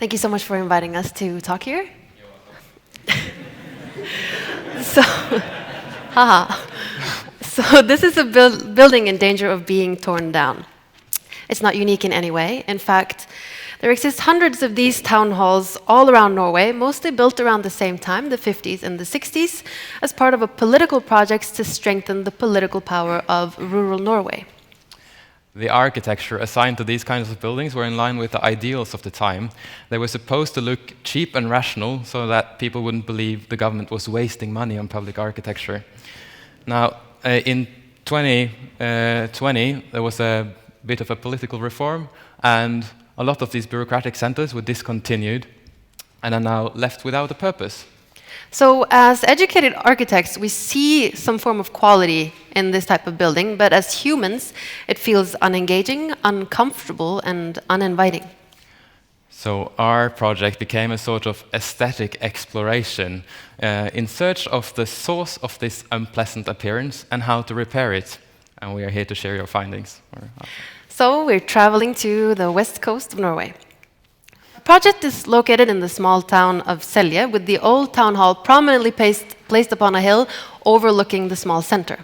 Thank you so much for inviting us to talk here. So, haha. So this is a building in danger of being torn down. It's not unique in any way. In fact, there exist hundreds of these town halls all around Norway, mostly built around the same time, the 50s and the 60s, as part of a political project to strengthen the political power of rural Norway. The architecture assigned to these kinds of buildings were in line with the ideals of the time. They were supposed to look cheap and rational so that people wouldn't believe the government was wasting money on public architecture. Now, in 2020, there was a bit of a political reform, and a lot of these bureaucratic centers were discontinued and are now left without a purpose. So as educated architects, we see some form of quality in this type of building, but as humans, it feels unengaging, uncomfortable, and uninviting. So our project became a sort of aesthetic exploration in search of the source of this unpleasant appearance and how to repair it. And we are here to share your findings. So we're traveling to the west coast of Norway. The project is located in the small town of Selje, with the old town hall prominently placed upon a hill overlooking the small center.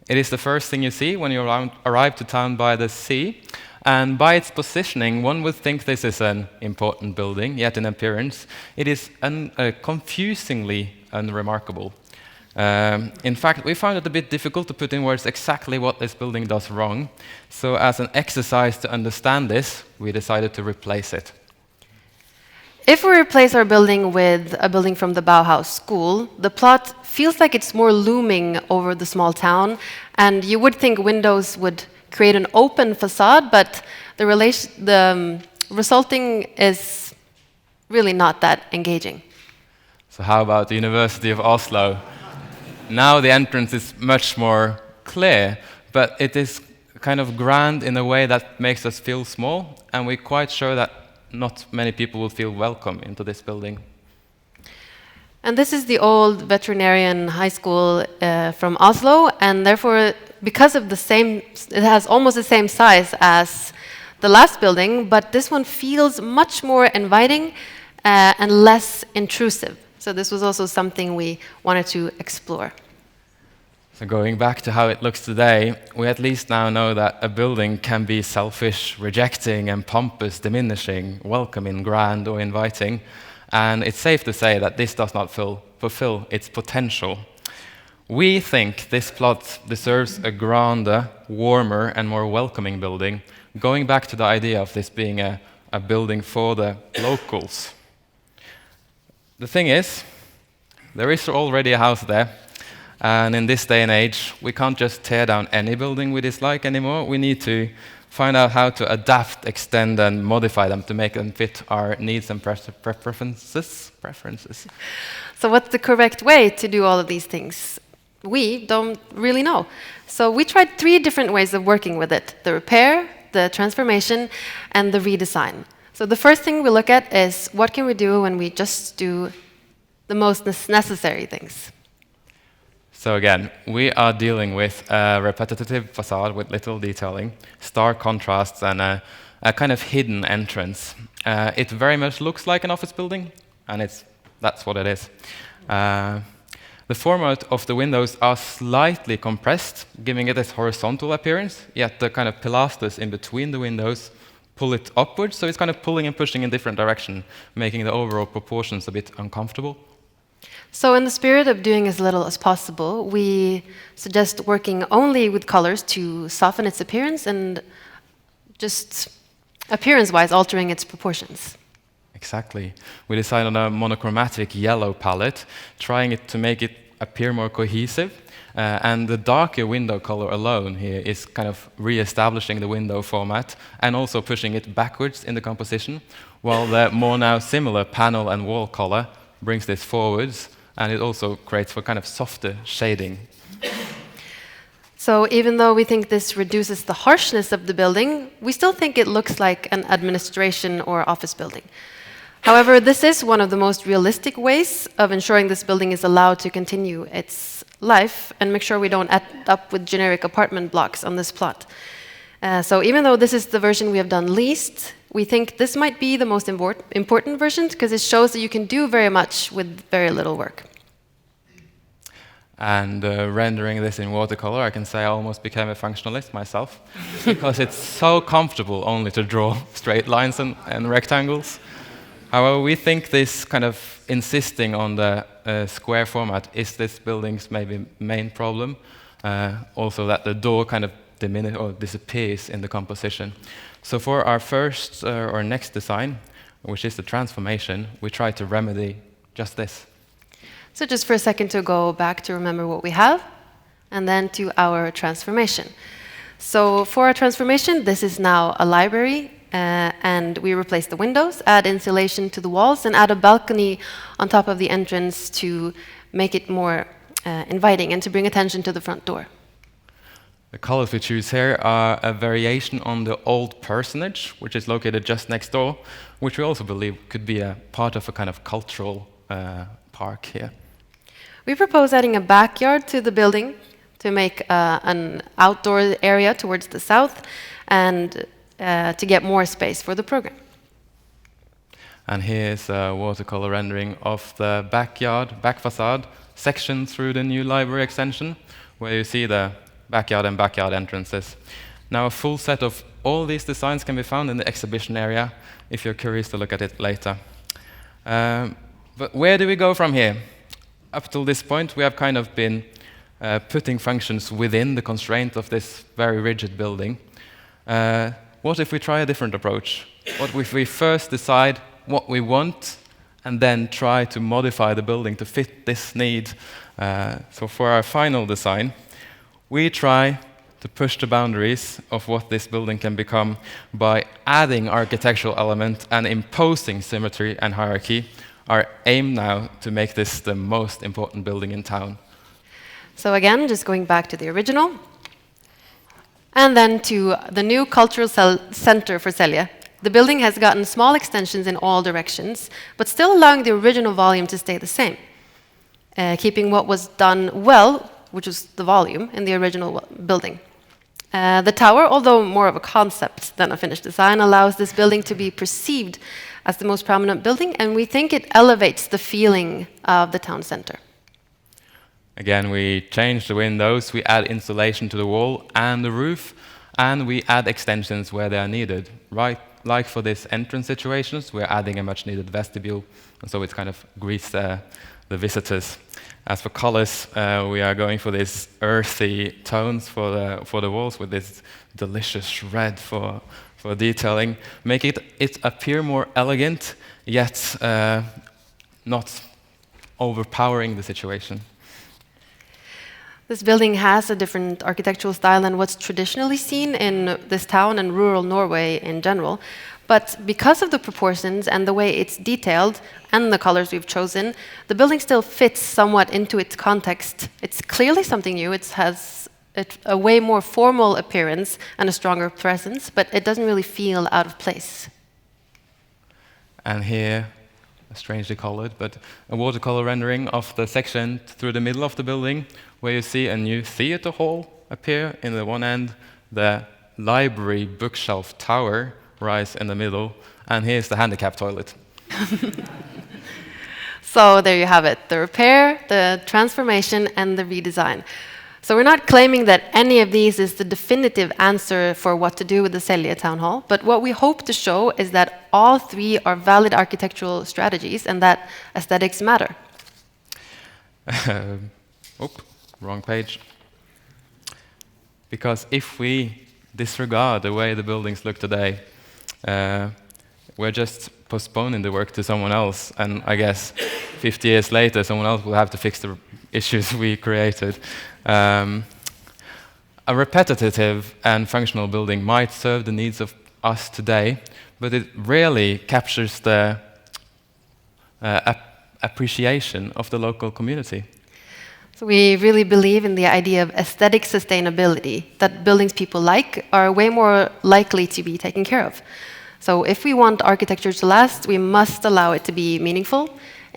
It is the first thing you see when you arrive to town by the sea. And by its positioning, one would think this is an important building, yet in appearance, it is confusingly unremarkable. In fact, we found it a bit difficult to put in words exactly what this building does wrong. So as an exercise to understand this, we decided to replace it. If we replace our building with a building from the Bauhaus school, the plot feels like it's more looming over the small town, and you would think windows would create an open facade, but the resulting is really not that engaging. So how about the University of Oslo? Now the entrance is much more clear, but it is kind of grand in a way that makes us feel small, and we're quite sure that not many people will feel welcome into this building. And this is the old veterinarian high school from Oslo, and therefore, because of it has almost the same size as the last building, but this one feels much more inviting and less intrusive. So this was also something we wanted to explore. So going back to how it looks today, we at least now know that a building can be selfish, rejecting, and pompous, diminishing, welcoming, grand, or inviting. And it's safe to say that this does not fulfill its potential. We think this plot deserves a grander, warmer, and more welcoming building, going back to the idea of this being a building for the locals. The thing is, there is already a house there, and in this day and age, we can't just tear down any building we dislike anymore. We need to find out how to adapt, extend, and modify them to make them fit our needs and preferences. So what's the correct way to do all of these things? We don't really know. So we tried 3 different ways of working with it: the repair, the transformation, and the redesign. So the first thing we look at is what can we do when we just do the most necessary things. So again, we are dealing with a repetitive facade with little detailing, stark contrasts, and a kind of hidden entrance. It very much looks like an office building, and that's what it is. The format of the windows are slightly compressed, giving it this horizontal appearance, yet the kind of pilasters in between the windows pull it upwards, so it's kind of pulling and pushing in different direction, making the overall proportions a bit uncomfortable. So in the spirit of doing as little as possible, we suggest working only with colors to soften its appearance and just appearance-wise altering its proportions. Exactly. We decided on a monochromatic yellow palette, trying to make it appear more cohesive. And the darker window color alone here is kind of re-establishing the window format and also pushing it backwards in the composition, while the more now similar panel and wall color brings this forwards, and it also creates for kind of softer shading. So even though we think this reduces the harshness of the building, we still think it looks like an administration or office building. However, this is one of the most realistic ways of ensuring this building is allowed to continue its life and make sure we don't end up with generic apartment blocks on this plot. So even though this is the version we have done least, We think this might be the most important version because it shows that you can do very much with very little work. And rendering this in watercolor, I can say I almost became a functionalist myself because it's so comfortable only to draw straight lines and rectangles. However, we think this kind of insisting on the square format is this building's maybe main problem. Also that the door kind of diminishes or disappears in the composition. So for our first or next design, which is the transformation, we try to remedy just this. So just for a second to go back to remember what we have, and then to our transformation. So for our transformation, this is now a library, and we replace the windows, add insulation to the walls, and add a balcony on top of the entrance to make it more inviting and to bring attention to the front door. The colors we choose here are a variation on the old parsonage, which is located just next door, which we also believe could be a part of a kind of cultural park here. We propose adding a backyard to the building to make an outdoor area towards the south and to get more space for the program. And here's a watercolor rendering of the back facade section through the new library extension, where you see the backyard and backyard entrances. Now a full set of all these designs can be found in the exhibition area if you're curious to look at it later. But where do we go from here? Up till this point, we have kind of been putting functions within the constraint of this very rigid building. What if we try a different approach? What if we first decide what we want and then try to modify the building to fit this need? So for our final design, we try to push the boundaries of what this building can become by adding architectural element and imposing symmetry and hierarchy. Our aim now to make this the most important building in town. So again, just going back to the original, and then to the new cultural center for Selje. The building has gotten small extensions in all directions, but still allowing the original volume to stay the same, keeping what was done well, which was the volume, in the original building. The tower, although more of a concept than a finished design, allows this building to be perceived as the most prominent building, and we think it elevates the feeling of the town center. Again, we change the windows, we add insulation to the wall and the roof, and we add extensions where they are needed. Right, like for this entrance situations, we're adding a much needed vestibule, and so it kind of greets the visitors. As for colors, we are going for these earthy tones for the walls with this delicious red for detailing, make it appear more elegant, yet not overpowering the situation. This building has a different architectural style than what's traditionally seen in this town and rural Norway in general. But because of the proportions and the way it's detailed and the colors we've chosen, the building still fits somewhat into its context. It's clearly something new. It has a way more formal appearance and a stronger presence, but it doesn't really feel out of place. And here, strangely colored, but a watercolor rendering of the section through the middle of the building, where you see a new theater hall appear in the one end, the library bookshelf tower rise in the middle, and here's the handicap toilet. So there you have it, the repair, the transformation, and the redesign. So we're not claiming that any of these is the definitive answer for what to do with the Selje Town Hall, but what we hope to show is that all three are valid architectural strategies and that aesthetics matter. Wrong page. Because if we disregard the way the buildings look today, we're just postponing the work to someone else, and I guess 50 years later someone else will have to fix the issues we created. A repetitive and functional building might serve the needs of us today, but it rarely captures the appreciation of the local community. So we really believe in the idea of aesthetic sustainability, that buildings people like are way more likely to be taken care of. So if we want architecture to last, we must allow it to be meaningful,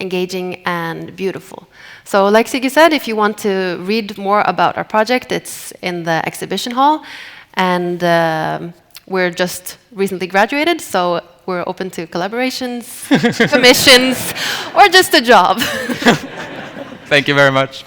engaging, and beautiful. So like Sigurd said, if you want to read more about our project, it's in the exhibition hall. And we're just recently graduated, so we're open to collaborations, commissions, or just a job. Thank you very much.